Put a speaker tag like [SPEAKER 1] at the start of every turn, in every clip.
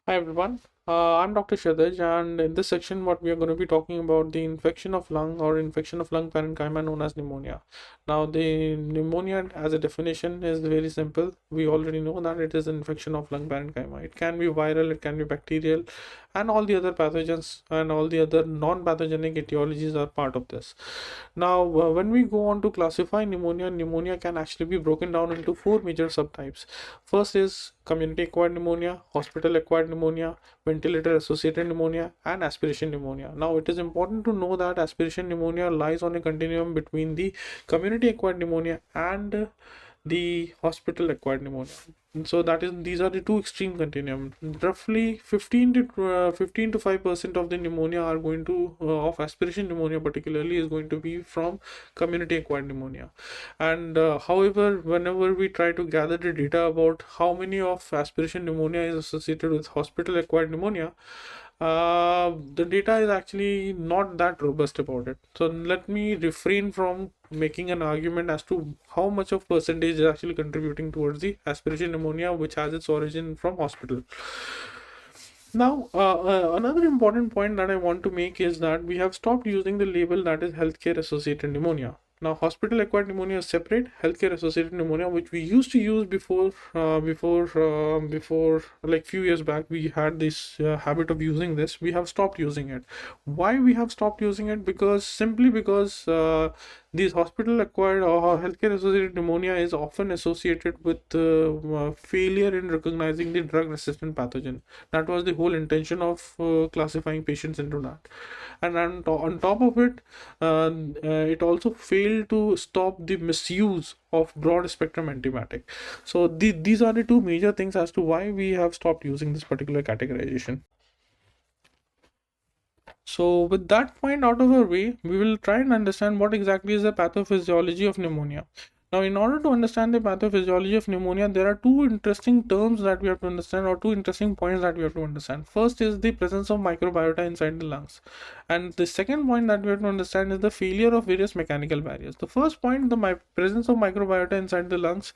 [SPEAKER 1] Hi everyone, I'm Dr. Shadaj, and in this section, what we are going to be talking about the infection of lung or infection of lung parenchyma known as pneumonia. Now, the pneumonia, as a definition, is very simple. We already know that it is an infection of lung parenchyma. It can be viral, it can be bacterial, and all the other pathogens and all the other non-pathogenic etiologies are part of this. Now, when we go on to classify pneumonia, pneumonia can actually be broken down into four major subtypes. First is community acquired pneumonia, hospital acquired pneumonia, ventilator associated pneumonia, and aspiration pneumonia. Now, it is important to know that aspiration pneumonia lies on a continuum between the community acquired pneumonia and the hospital acquired pneumonia. So that is, these are the two extreme continuum. Roughly 15 to 5% of the pneumonia are going to of aspiration pneumonia particularly is going to be from community acquired pneumonia. And however, whenever we try to gather the data about how many of aspiration pneumonia is associated with hospital acquired pneumonia, the data is actually not that robust about it. So let me refrain from making an argument as to how much of percentage is actually contributing towards the aspiration pneumonia, which has its origin from hospital. Now, another important point that I want to make is that we have stopped using the label that is healthcare associated pneumonia. Now, hospital acquired pneumonia is separate. Healthcare associated pneumonia, which we used to use before like few years back, we had this habit of using this. We have stopped using it. Why we have stopped using it? Because these hospital acquired or healthcare associated pneumonia is often associated with failure in recognizing the drug resistant pathogen. That was the whole intention of classifying patients into that. And on top of it, it also failed to stop the misuse of broad spectrum antibiotic. So these are the two major things as to why we have stopped using this particular categorization. So with that point out of our way, we will try and understand what exactly is the pathophysiology of pneumonia. Now, in order to understand the pathophysiology of pneumonia, there are two interesting terms that we have to understand, or two interesting points that we have to understand. First is the presence of microbiota inside the lungs. And the second point that we have to understand is the failure of various mechanical barriers. The first point, the presence of microbiota inside the lungs.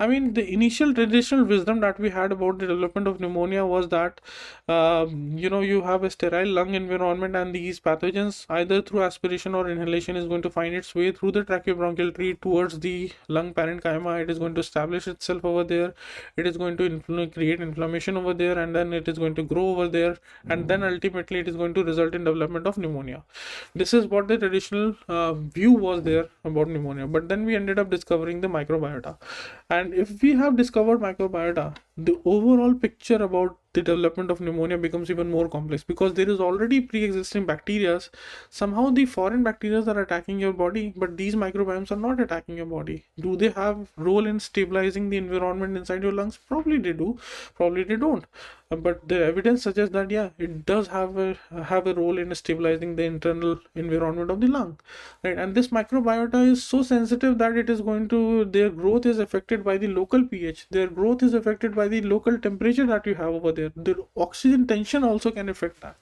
[SPEAKER 1] I mean, the initial traditional wisdom that we had about the development of pneumonia was that, you have a sterile lung environment, and these pathogens, either through aspiration or inhalation, is going to find its way through the tracheobronchial tree towards the lung parenchyma. It is going to establish itself over there. It is going to create inflammation over there, and then it is going to grow over there, and then ultimately it is going to result in development of pneumonia. This is what the traditional view was there about pneumonia. But then we ended up discovering the microbiota, and if we have discovered microbiota, the overall picture about the development of pneumonia becomes even more complex, because there is already pre-existing bacteria. Somehow the foreign bacteria are attacking your body, but these microbiomes are not attacking your body. Do they have role in stabilizing the environment inside your lungs? Probably they do, probably they don't. But the evidence suggests that yeah, it does have a role in stabilizing the internal environment of the lung, right? And this microbiota is so sensitive that it is going to, their growth is affected by the local pH, their growth is affected by the local temperature that you have over there. The oxygen tension also can affect that,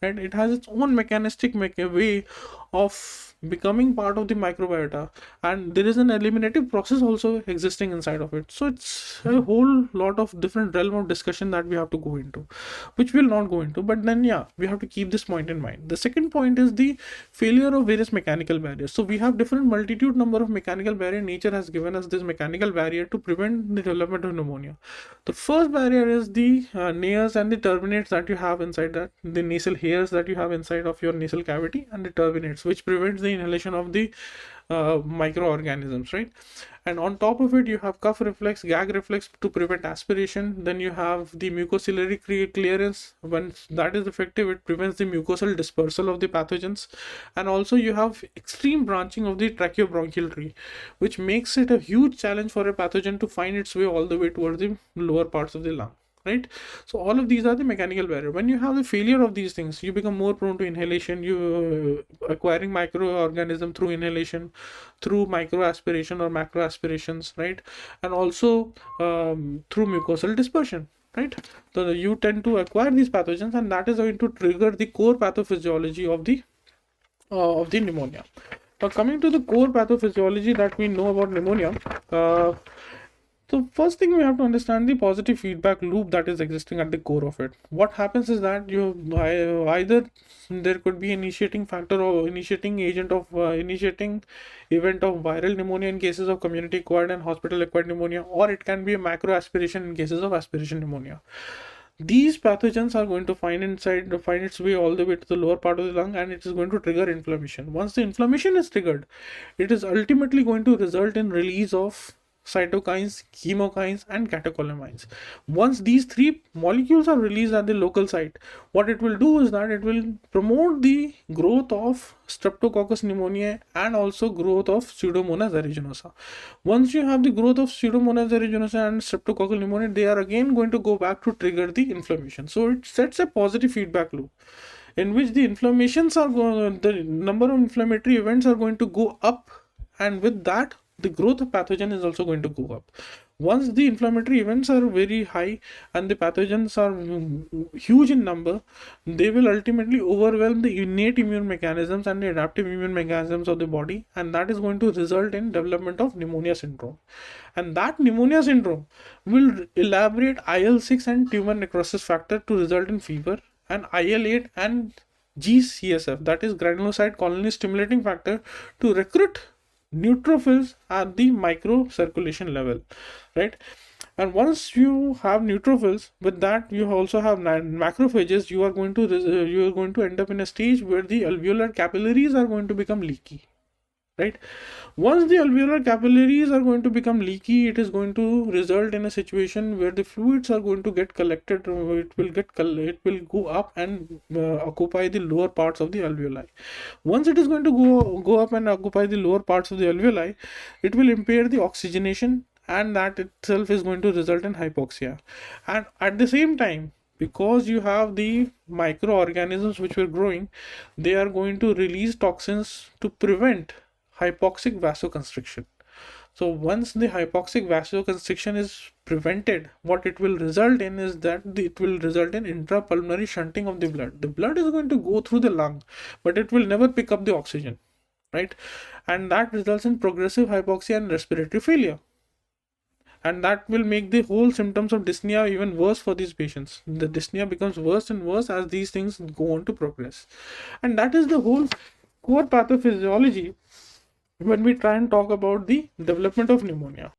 [SPEAKER 1] right? It has its own mechanistic way of becoming part of the microbiota, and there is an eliminative process also existing inside of it. So it's a whole lot of different realm of discussion that we have to go into, which we'll not go into. But then yeah, we have to keep this point in mind. The second point is the failure of various mechanical barriers. So we have different multitude number of mechanical barrier. Nature has given us this mechanical barrier to prevent the development of pneumonia. The first barrier is the nares and the turbinates that you have inside that, the nasal hairs that you have inside of your nasal cavity, and the turbinates, which prevents the inhalation of the microorganisms, right? And on top of it, you have cuff reflex, gag reflex to prevent aspiration. Then you have the mucociliary clearance. When that is effective, it prevents the mucosal dispersal of the pathogens. And also you have extreme branching of the tracheobronchial tree, which makes it a huge challenge for a pathogen to find its way all the way towards the lower parts of the lung, right? So all of these are the mechanical barrier. When you have the failure of these things, you become more prone to inhalation, you acquiring microorganism through inhalation, through micro aspiration or macro aspirations, right? And also through mucosal dispersion, right? So you tend to acquire these pathogens, and that is going to trigger the core pathophysiology of the pneumonia. Now, coming to the core pathophysiology that we know about pneumonia, So first thing, we have to understand the positive feedback loop that is existing at the core of it. What happens is that either there could be initiating factor or initiating agent of initiating event of viral pneumonia in cases of community acquired and hospital acquired pneumonia, or it can be a macro aspiration in cases of aspiration pneumonia. These pathogens are going to find its way all the way to the lower part of the lung, and it is going to trigger inflammation. Once the inflammation is triggered, it is ultimately going to result in release of cytokines, chemokines, and catecholamines. Once these three molecules are released at the local site, what it will do is that it will promote the growth of streptococcus pneumoniae and also growth of pseudomonas aeruginosa. Once you have the growth of pseudomonas aeruginosa and streptococcal pneumonia, they are again going to go back to trigger the inflammation. So it sets a positive feedback loop in which the inflammations are going, the number of inflammatory events are going to go up, and with that the growth of pathogen is also going to go up. Once the inflammatory events are very high and the pathogens are huge in number, they will ultimately overwhelm the innate immune mechanisms and the adaptive immune mechanisms of the body, and that is going to result in development of pneumonia syndrome. And that pneumonia syndrome will elaborate IL-6 and tumor necrosis factor to result in fever, and IL-8 and GCSF, that is granulocyte colony stimulating factor, to recruit neutrophils at the microcirculation level, right? And once you have neutrophils, with that you also have macrophages. You are going to end up in a stage where the alveolar capillaries are going to become leaky, right? Once the alveolar capillaries are going to become leaky, it is going to result in a situation where the fluids are going to get collected. It will go up and occupy the lower parts of the alveoli. Once it is going to go up and occupy the lower parts of the alveoli, it will impair the oxygenation, and that itself is going to result in hypoxia. And at the same time, because you have the microorganisms which were growing, they are going to release toxins to prevent hypoxic vasoconstriction. So once the hypoxic vasoconstriction is prevented, what it will result in is that it will result in intrapulmonary shunting of the blood. The blood is going to go through the lung, but it will never pick up the oxygen, right? And that results in progressive hypoxia and respiratory failure. And that will make the whole symptoms of dyspnea even worse for these patients. The dyspnea becomes worse and worse as these things go on to progress. And that is the whole core pathophysiology when we try and talk about the development of pneumonia.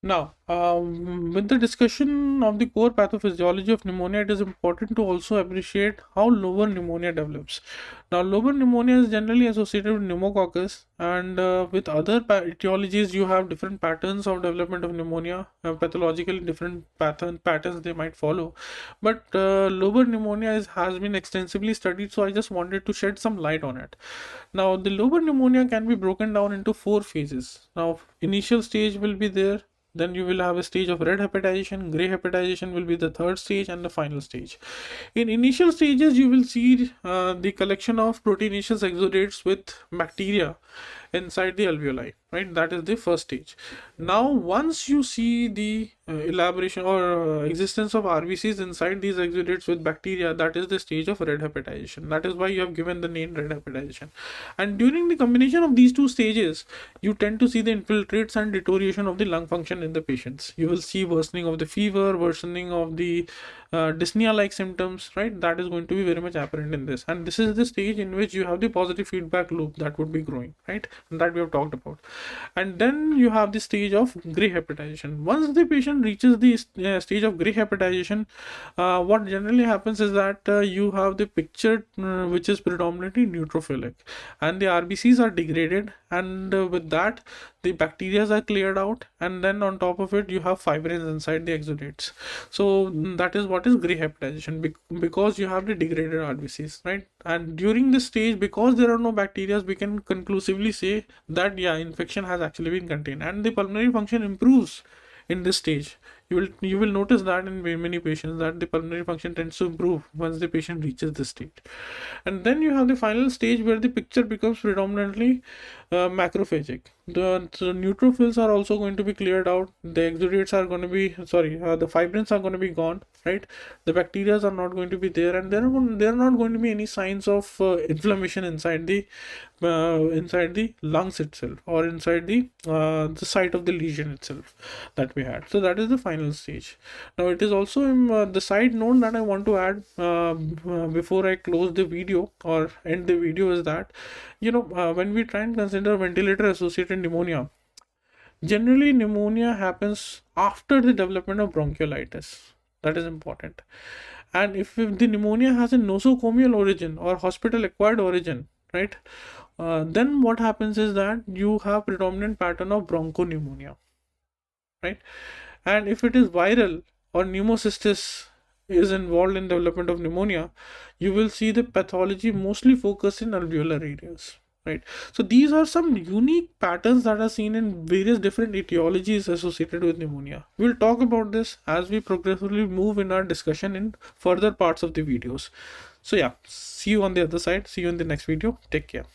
[SPEAKER 1] Now, with the discussion of the core pathophysiology of pneumonia, it is important to also appreciate how lobar pneumonia develops. Now, lobar pneumonia is generally associated with pneumococcus, and with other etiologies, you have different patterns of development of pneumonia, pathologically different patterns they might follow. But lobar pneumonia has been extensively studied, so I just wanted to shed some light on it. Now, the lobar pneumonia can be broken down into 4 phases. Now, initial stage will be there. Then you will have a stage of red hepatization. Gray hepatization will be the third stage and the final stage. In initial stages, you will see the collection of proteinaceous exudates with bacteria inside the alveoli, right? That is the first stage. Now, once you see the elaboration or existence of RBCs inside these exudates with bacteria, that is the stage of red hepatization. That is why you have given the name red hepatization. And during the combination of these two stages, you tend to see the infiltrates and deterioration of the lung function in the patients. You will see worsening of the fever, worsening of the dyspnea-like symptoms, right? That is going to be very much apparent in this. And this is the stage in which you have the positive feedback loop that would be growing, right? And that we have talked about. And then you have the stage of gray hepatization. Once the patient reaches the stage of gray hepatization, what generally happens is that you have the picture which is predominantly neutrophilic, and the RBCs are degraded, and with that the bacteria are cleared out, and then on top of it you have fibrins inside the exudates. So that is what is gray hepatization, because you have the degraded RBCs, right? And during this stage, because there are no bacteria, we can conclusively say that yeah, infection has actually been contained, and the pulmonary function improves in this stage. You will notice that in many patients that the pulmonary function tends to improve once the patient reaches this state. And then you have the final stage where the picture becomes predominantly macrophagic. The neutrophils are also going to be cleared out. The exudates are going to be, the fibrins are going to be gone, right? The bacteria are not going to be there, and there are not going to be any signs of inflammation inside the lungs itself, or inside the site of the lesion itself that we had. So that is the final stage. Now it is also the side note that I want to add before I close the video or end the video is that, when we try and consider ventilator associated pneumonia, generally pneumonia happens after the development of bronchiolitis. That is important. And if the pneumonia has a nosocomial origin or hospital acquired origin, right, then what happens is that you have predominant pattern of bronchopneumonia, right? And if it is viral or pneumocystis is involved in development of pneumonia, you will see the pathology mostly focused in alveolar areas, right? So these are some unique patterns that are seen in various different etiologies associated with pneumonia. We'll talk about this as we progressively move in our discussion in further parts of the videos. So yeah, see you on the other side. See you in the next video. Take care.